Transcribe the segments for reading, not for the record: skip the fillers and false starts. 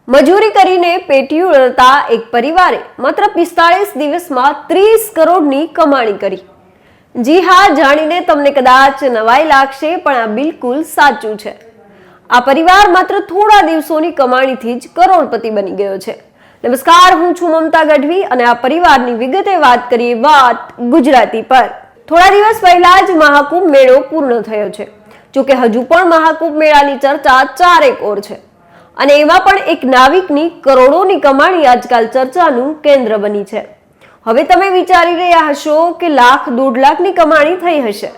મજૂરી કરીને પેટીયું રળતા એક પરિવારે માત્ર 45 દિવસમાં 30 કરોડની કમાણી કરી। જી હા, જાણીને તમને કદાચ નવાઈ લાગશે, પણ આ બિલકુલ સાચું છે। આ પરિવાર માત્ર થોડા દિવસોની કમાણીથી જ કરોડપતિ બની ગયો છે। નમસ્કાર, હું છું મમતા ગઢવી અને આ પરિવારની વિગતે વાત કરીએ વાત ગુજરાતી પર। થોડા દિવસ પહેલા જ મહાકુંભ મેળો પૂર્ણ થયો છે। જોકે હજુ પણ મહાકુંભ મેળાની ચર્ચા ચારેક ઓર છે અને એમાં પણ એક નાવિકની કરોડોની કમાણી આજકાલ ચર્ચાનું કેન્દ્ર બની છે। હવે તમે વિચારી રહ્યા હશો કે લાખ દોઢ લાખની કમાણી થઈ હશે,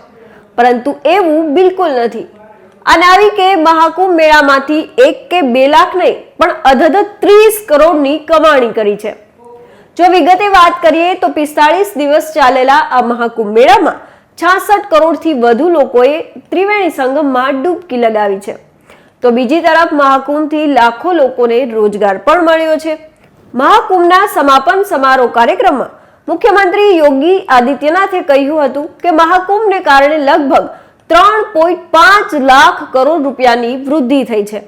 પરંતુ એવું બિલકુલ નથી। આ નાવિકે મહાકુંભ મેળામાંથી 1 કે 2 લાખ નહીં, પણ અધધ 30 કરોડની કમાણી કરી છે। જો વિગતે વાત કરીએ તો 45 દિવસ ચાલેલા આ મહાકુંભ મેળામાં 66 કરોડથી વધુ લોકોએ ત્રિવેણી સંગમમાં ડૂબકી લગાવી છે। તો બીજી તરફ મહાકુંભથી લાખો લોકોને રોજગાર પણ મળ્યો છે। મહાકુંભના સમાપન સમારોહ કાર્યક્રમમાં મુખ્યમંત્રી યોગી આદિત્યનાથે કહ્યું હતું કે મહાકુંભને કારણે લગભગ 3.5 લાખ કરોડ રૂપિયાની વૃદ્ધિ થઈ છે।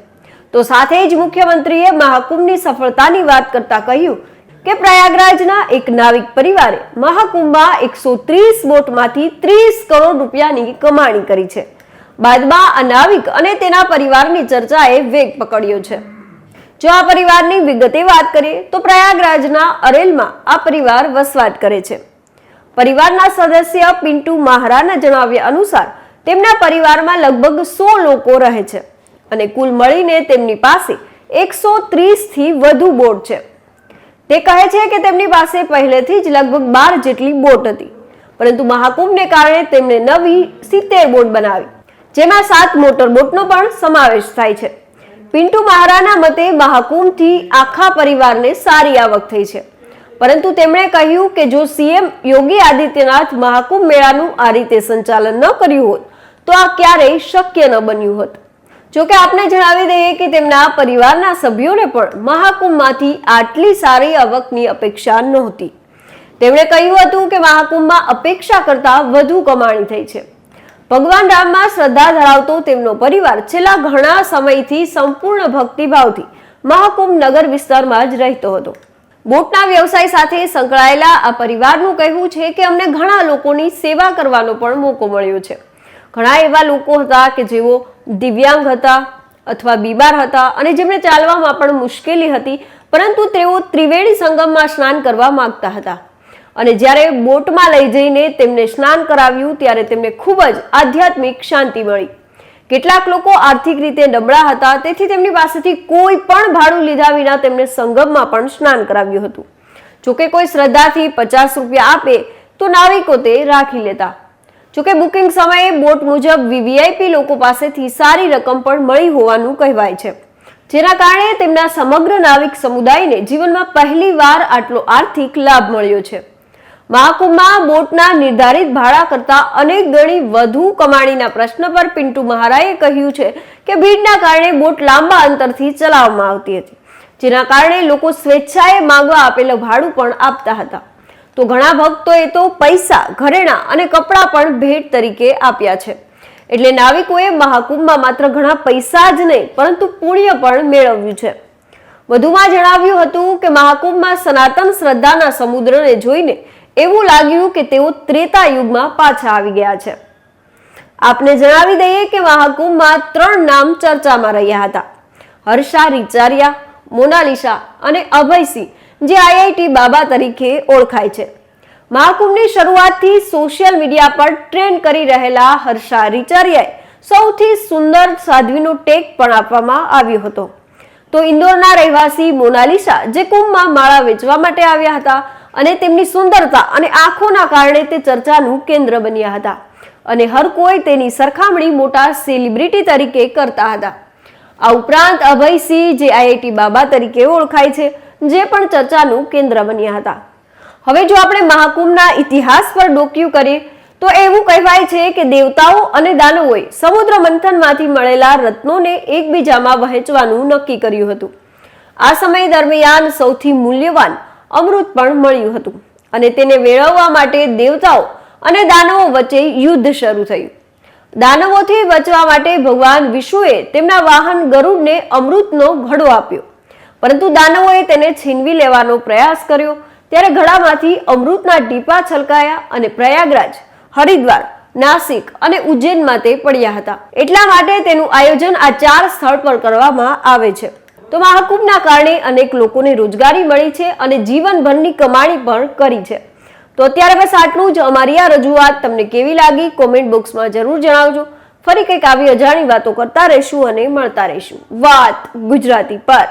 તો સાથે જ મુખ્યમંત્રીએ મહાકુંભની સફળતાની વાત કરતા કહ્યું કે પ્રયાગરાજના એક નાવિક પરિવારે મહાકુંભમાં 130 બોટમાંથી 30 કરોડ રૂપિયાની કમાણી કરી છે। બાદમાં આ નાવિક અને તેના પરિવારની ચર્ચાએ વેગ પકડ્યો છે। જો આ પરિવારની વિગતે વાત કરીએ તો પ્રયાગરાજના અરેલમાં આ પરિવાર વસવાટ કરે છે। પરિવારના સદસ્ય પિન્ટુ મહારાના જણાવ્યા અનુસાર તેમના પરિવારમાં લગભગ 100 લોકો રહે છે અને કુલ મળીને તેમની પાસે 130 થી વધુ બોટ છે। તે કહે છે કે તેમની પાસે પહેલેથી જ લગભગ 12 જેટલી બોટ હતી, પરંતુ મહાકુંભને કારણે તેમણે નવી 70 બોટ બનાવી, જેમાં 7 મોટર બોટનો પણ સમાવેશ થાય છે। પિન્ટુ મહારાના મતે મહાકુંભથી આખા પરિવારને સારી આવક થઈ છે, પરંતુ તેમણે કહ્યું કે જો સીએમ યોગી આદિત્યનાથ મહાકુંભ મેળાનું આ રીતે સંચાલન ન કર્યું હોત તો આ ક્યારેય શક્ય ન બન્યું હોત। જોકે આપને જણાવી દઈએ કે તેમના પરિવારના સભ્યોને પણ મહાકુંભમાંથી આટલી સારી આવકની અપેક્ષા નહોતી। તેમણે કહ્યું હતું કે મહાકુંભમાં અપેક્ષા કરતા વધુ કમાણી થઈ છે। ભગવાન રામમાં શ્રદ્ધા ધરાવતો તેમનો પરિવાર છેલ્લા ઘણા સમયથી સંપૂર્ણ ભક્તિભાવથી મહાકુંભ નગર વિસ્તારમાં જ રહેતો હતો। બોટના વ્યવસાય સાથે સંકળાયેલા આ પરિવારનું કહેવું છે કે અમને ઘણા લોકોની સેવા કરવાનો પણ મોકો મળ્યો છે। ઘણા એવા લોકો હતા કે જેઓ દિવ્યાંગ હતા અથવા બીમાર હતા અને જેમને ચાલવામાં પણ મુશ્કેલી હતી, પરંતુ તેઓ ત્રિવેણી સંગમમાં સ્નાન કરવા માંગતા હતા અને જ્યારે બોટમાં લઈ જઈને તેમને સ્નાન કરાવ્યું ત્યારે તેમને ખૂબ જ આધ્યાત્મિક શાંતિ મળી। કેટલાક લોકો આર્થિક રીતે નબળા હતા, તેથી તેમની પાસેથી કોઈ પણ ભાડું લીધા વિના તેમને સંગમમાં પણ સ્નાન કરાવ્યું હતું। જોકે કોઈ શ્રદ્ધાથી 50 રૂપિયા આપે તો નાવિકો તે રાખી લેતા। જોકે બુકિંગ સમયે બોટ મુજબ વીવીઆઈપી લોકો પાસેથી સારી રકમ પણ મળી હોવાનું કહેવાય છે, જેના કારણે તેમના સમગ્ર નાવિક સમુદાયને જીવનમાં પહેલીવાર આટલો આર્થિક લાભ મળ્યો છે। મહાકુંભમાં બોટના નિર્ધારિત ભાડા કરતા અનેક ગણી વધુ કમાણીના પ્રશ્ન પર પિન્ટુ મહારાએ કહ્યું છે કે ભીડના કારણે બોટ લાંબા અંતરથી ચલાવવામાં આવતી હતી, જેના કારણે લોકો સ્વેચ્છાએ માંગવા આપેલું ભાડું પણ આપતા હતા। તો ઘણા ભક્તોએ તો પૈસા, ઘરેણા અને કપડાં પણ ભેટ તરીકે આપ્યા છે। એટલે નાવિકોએ મહાકુંભમાં માત્ર ઘણા પૈસા જ નહીં, પરંતુ પુણ્ય પણ મેળવ્યું છે। વધુમાં જણાવ્યું હતું કે મહાકુંભમાં સનાતન શ્રદ્ધાના સમુદ્રને જોઈને એવું લાગ્યું કે તેઓ ત્રેતા યુગમાં પાછા આવી ગયા છે। આપને જણાવી દઈએ કે મહાકુંભમાં 3 નામ ચર્ચામાં રહ્યા હતા: હર્ષા રીચારિયા, મોનાલિસા અને અભયસિંહ, જે આઈઆઈટી બાબા તરીકે ઓળખાય છે। મહાકુંભની શરૂઆતથી સોશિયલ મીડિયા પર ટ્રેન્ડ કરી રહેલા હર્ષા રીચારિયાએ સૌથી સુંદર સાધ્વીનો ટેગ પણ આપવામાં આવ્યો હતો। તો ઇન્દોરના રહેવાસી મોનાલિસા, જે કુંભમાં માળા વેચવા માટે આવ્યા હતા અને તેમની સુંદરતા અને આંખોના કારણે તે ચર્ચાનું કેન્દ્ર બન્યા હતા અને હર કોઈ તેની સરખામણી મોટા સેલિબ્રિટી તરીકે કરતા હતા। આ ઉપરાંત અભયસિંહ, જે આઈઆઈટી બાબા તરીકે ઓળખાય છે, જે પણ ચર્ચાનું કેન્દ્ર બન્યા હતા। હવે જો આપણે મહાકુંભના ઇતિહાસ પર ડોકિયું કરીએ તો એવું કહેવાય છે કે દેવતાઓ અને દાનવોએ સમુદ્ર મંથનમાંથી મળેલા રત્નોને એકબીજામાં વહેંચવાનું નક્કી કર્યું હતું। આ સમય દરમિયાન સૌથી મૂલ્યવાન અમૃત પણ મળ્યું હતું અને તેને મેળવવા માટે દેવતાઓ અને દાનવો વચ્ચે યુદ્ધ શરૂ થયું। દાનવોથી બચવા માટે ભગવાન વિષ્ણુએ તેમના વાહન ગરુડને અમૃતનો ઘડો આપ્યો પરંતુ દાનવોએ તેને છીનવી લેવાનો પ્રયાસ કર્યો ત્યારે ઘડામાંથી અમૃતના ટીપા છલકાયા અને પ્રયાગરાજ, હરિદ્વાર, નાસિક અને ઉજ્જૈનમાં તે પડ્યા હતા. એટલા માટે તેનું આયોજન આ 4 સ્થળ પર કરવામાં આવે છે. તો મહાકુંભના કારણે અનેક લોકોને રોજગારી મળી છે અને જીવનભરની કમાણી પણ કરી છે. તો અત્યારે બસ આટલું જ. અમારી આ રજૂઆત તમને કેવી લાગી કોમેન્ટ બોક્સમાં જરૂર જણાવજો. ફરી કંઈક આવી અજાણી વાતો કરતા રહીશું અને મળતા રહીશું વાત ગુજરાતી પર.